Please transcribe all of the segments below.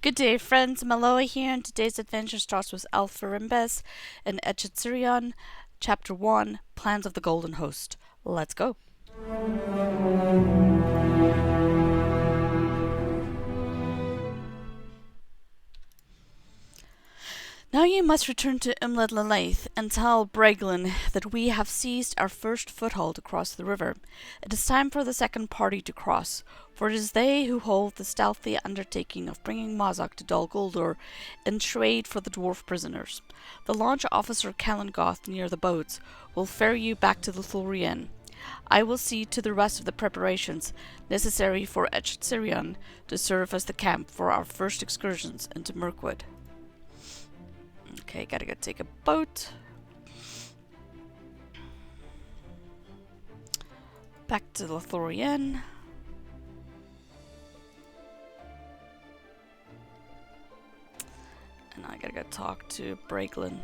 Good day, friends. Miloa here, and today's adventure starts with Alpharimbes and Echetzirion, Chapter 1, Plans of the Golden Host. Let's go. Now you must return to Imled Lalaith and tell Breglin that we have seized our first foothold across the river. It is time for the second party to cross, for it is they who hold the stealthy undertaking of bringing Mazak to Dol Guldur in trade for the dwarf prisoners. The launch officer Kalangoth near the boats will ferry you back to the Thulrien. I will see to the rest of the preparations necessary for Echetzirion to serve as the camp for our first excursions into Mirkwood. Okay, gotta go take a boat. Back to Lothlorien. And I gotta go talk to Breglin.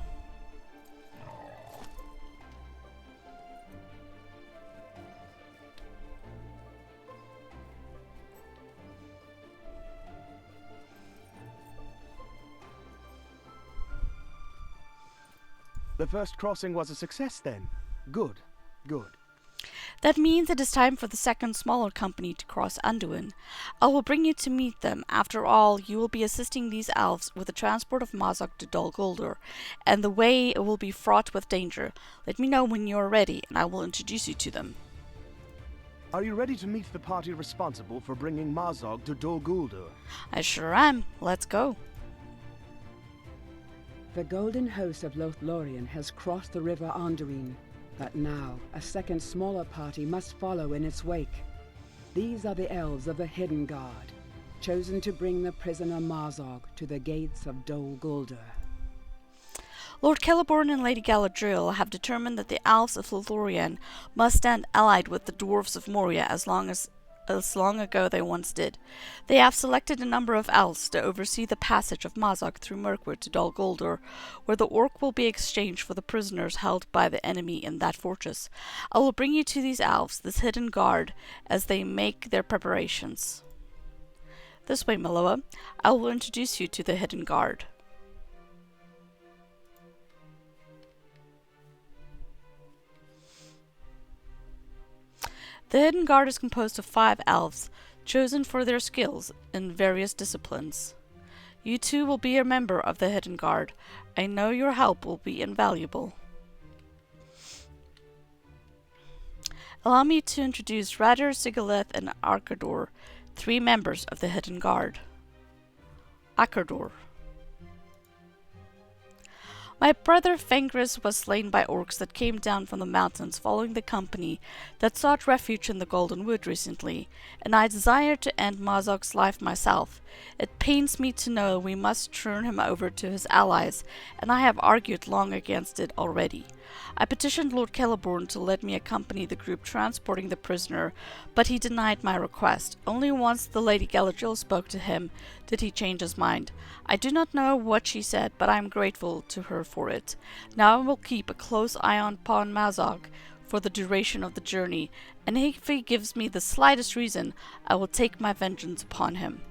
The first crossing was a success then. Good, good. That means it is time for the second smaller company to cross Anduin. I will bring you to meet them. After all, you will be assisting these elves with the transport of Mazak to Dol Guldur, and the way will be fraught with danger. Let me know when you are ready, and I will introduce you to them. Are you ready to meet the party responsible for bringing Mazog to Dol Guldur? I sure am. Let's go. The golden host of Lothlorien has crossed the river Anduin, but now a second smaller party must follow in its wake. These are the elves of the Hidden Guard, chosen to bring the prisoner Mazog to the gates of Dol Guldur. Lord Celeborn and Lady Galadriel have determined that the elves of Lothlorien must stand allied with the dwarves of Moria as long ago they once did. They have selected a number of elves to oversee the passage of Mazak through Mirkwood to Dol Guldur, where the orc will be exchanged for the prisoners held by the enemy in that fortress. I will bring you to these elves, this hidden guard, as they make their preparations. This way, Miloa. I will introduce you to the hidden guard. The Hidden Guard is composed of 5 elves, chosen for their skills in various disciplines. You too will be a member of the Hidden Guard. I know your help will be invaluable. Allow me to introduce Radar, Sigileth, and Arkador, 3 members of the Hidden Guard. Arkador. My brother Fengris was slain by orcs that came down from the mountains following the company that sought refuge in the Golden Wood recently, and I desire to end Mazog's life myself. It pains me to know we must turn him over to his allies, and I have argued long against it already. I petitioned Lord Celeborn to let me accompany the group transporting the prisoner, but he denied my request. Only once the Lady Galadriel spoke to him did he change his mind. I do not know what she said, but I am grateful to her for it. Now I will keep a close eye upon Mazog for the duration of the journey, and if he gives me the slightest reason, I will take my vengeance upon him.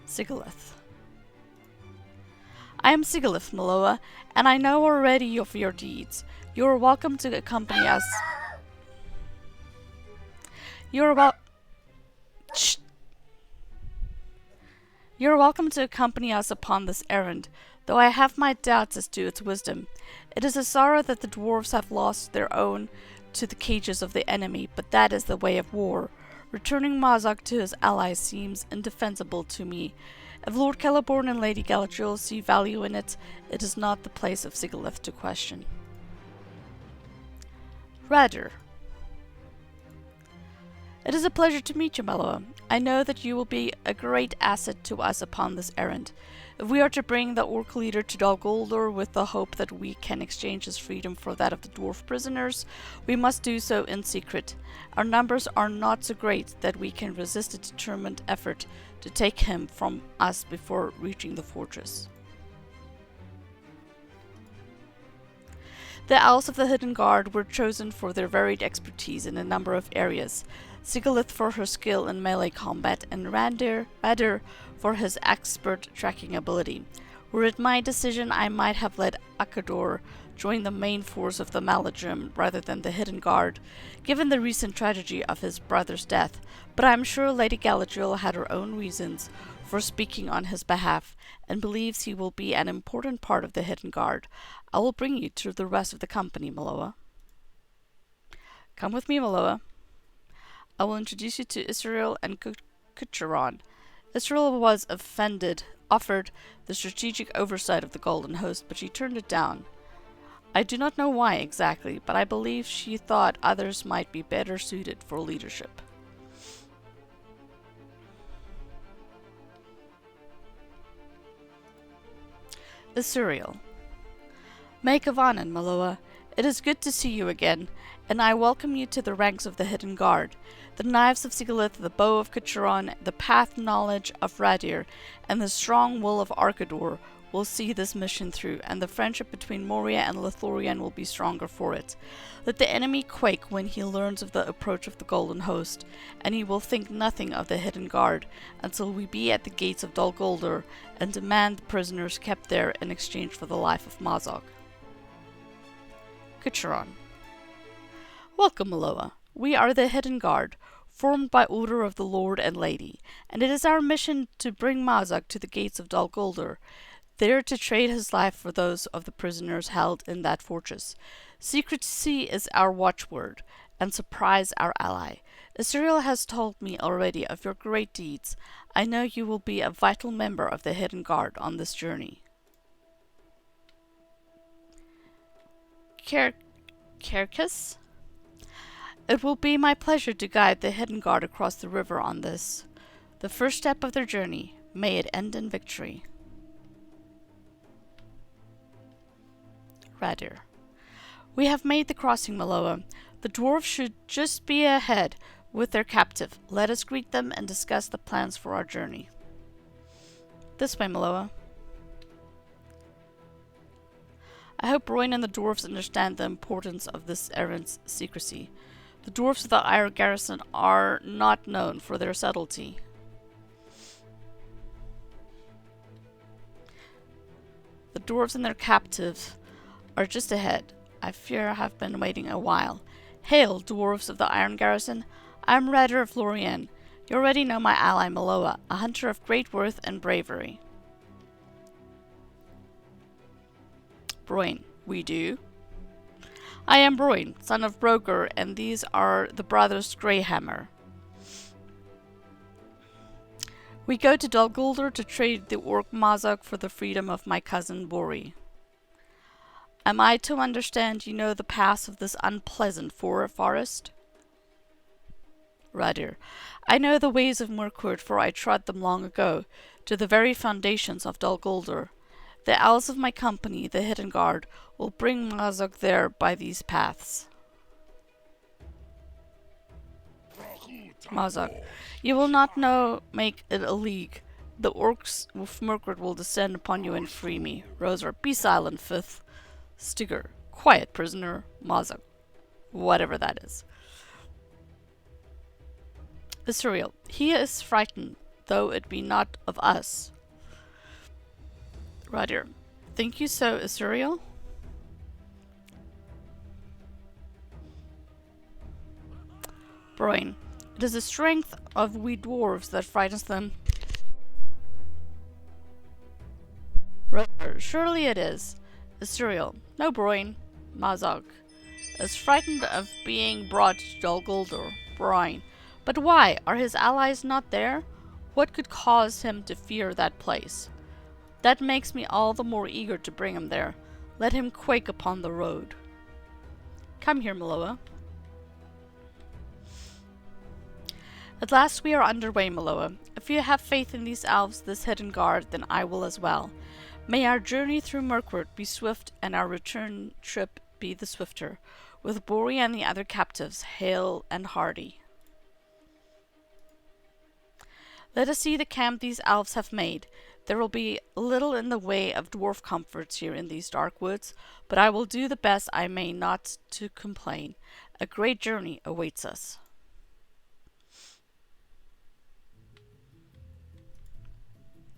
Sigileth. I am Sigilith, Miloa, and I know already of your deeds. You are welcome to accompany us. You are welcome to accompany us upon this errand, though I have my doubts as to its wisdom. It is a sorrow that the dwarves have lost their own to the cages of the enemy, but that is the way of war. Returning Mazak to his allies seems indefensible to me. If Lord Celeborn and Lady Galadriel see value in it, it is not the place of Sigilith to question. Radar. It is a pleasure to meet you, Miloa. I know that you will be a great asset to us upon this errand. If we are to bring the orc leader to Dol Guldur with the hope that we can exchange his freedom for that of the dwarf prisoners, we must do so in secret. Our numbers are not so great that we can resist a determined effort to take him from us before reaching the fortress. The elves of the Hidden Guard were chosen for their varied expertise in a number of areas. Sigilith for her skill in melee combat, and Radir for his expert tracking ability. Were it my decision, I might have let Akador join the main force of the Maladrim rather than the Hidden Guard, given the recent tragedy of his brother's death, but I am sure Lady Galadriel had her own reasons for speaking on his behalf, and believes he will be an important part of the Hidden Guard. I will bring you to the rest of the company, Miloa. Come with me, Miloa. I will introduce you to Israel and Kucheron. Israel was offered the strategic oversight of the Golden Host, but she turned it down. I do not know why exactly, but I believe she thought others might be better suited for leadership. Israel. Make of Anan, Miloa. It is good to see you again, and I welcome you to the ranks of the Hidden Guard. The knives of Sigilith, the bow of Kucheron, the path knowledge of Radir, and the strong will of Arkador will see this mission through, and the friendship between Moria and Lothlorien will be stronger for it. Let the enemy quake when he learns of the approach of the Golden Host, and he will think nothing of the Hidden Guard until we be at the gates of Dol Guldur and demand the prisoners kept there in exchange for the life of Mazog. Kucheron. Welcome, Miloa. We are the Hidden Guard, formed by order of the Lord and Lady, and it is our mission to bring Mazog to the gates of Dol Guldur, there to trade his life for those of the prisoners held in that fortress. Secrecy is our watchword, and surprise our ally. Israel has told me already of your great deeds. I know you will be a vital member of the Hidden Guard on this journey. Kerkis? It will be my pleasure to guide the Hidden Guard across the river on this, the first step of their journey. May it end in victory. Radir. We have made the crossing, Miloa. The dwarves should just be ahead with their captive. Let us greet them and discuss the plans for our journey. This way, Miloa. I hope Roin and the dwarves understand the importance of this errand's secrecy. The dwarves of the Iron Garrison are not known for their subtlety. The dwarves and their captive are just ahead. I fear I have been waiting a while. Hail, dwarves of the Iron Garrison. I am Radir of Lorien. You already know my ally Miloa, a hunter of great worth and bravery. Broin. We do. I am Broin, son of Broker, and these are the brothers Greyhammer. We go to Dol Guldur to trade the orc Mazog for the freedom of my cousin Bori. Am I to understand you know the paths of this unpleasant forest? Radir. I know the ways of Mirkwood, for I trod them long ago, to the very foundations of Dol Guldur. The owls of my company, the Hidden Guard, will bring Mazog there by these paths. Mazog. You will not make it a league. The orcs of Mirkwood will descend upon you and free me. Roser, be silent, Fifth. Stigger, quiet, prisoner. Mazog. Whatever that is. Israel. He is frightened, though it be not of us. Radir. Think you so, Israel? Broin. It is the strength of we dwarves that frightens them. Radir. Surely it is. Israel. No, Broin. Mazog is frightened of being brought to Dol Guldur. Broin. But why? Are his allies not there? What could cause him to fear that place? That makes me all the more eager to bring him there. Let him quake upon the road. Come here, Miloa. At last we are underway, Miloa. If you have faith in these elves, this Hidden Guard, then I will as well. May our journey through Mirkwood be swift, and our return trip be the swifter, with Bori and the other captives hale and hearty. Let us see the camp these elves have made. There will be little in the way of dwarf comforts here in these dark woods, but I will do the best I may not to complain. A great journey awaits us.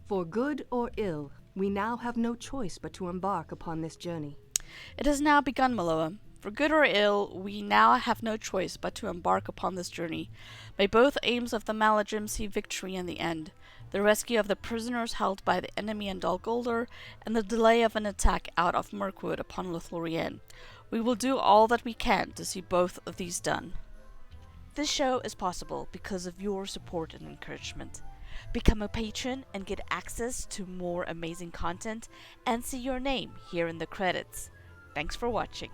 For good or ill, we now have no choice but to embark upon this journey. It has now begun, Miloa. For good or ill, we now have no choice but to embark upon this journey. May both aims of the Maladrim see victory in the end. The rescue of the prisoners held by the enemy in Dol Guldur, and the delay of an attack out of Mirkwood upon Lothlorien. We will do all that we can to see both of these done. This show is possible because of your support and encouragement. Become a patron and get access to more amazing content and see your name here in the credits. Thanks for watching.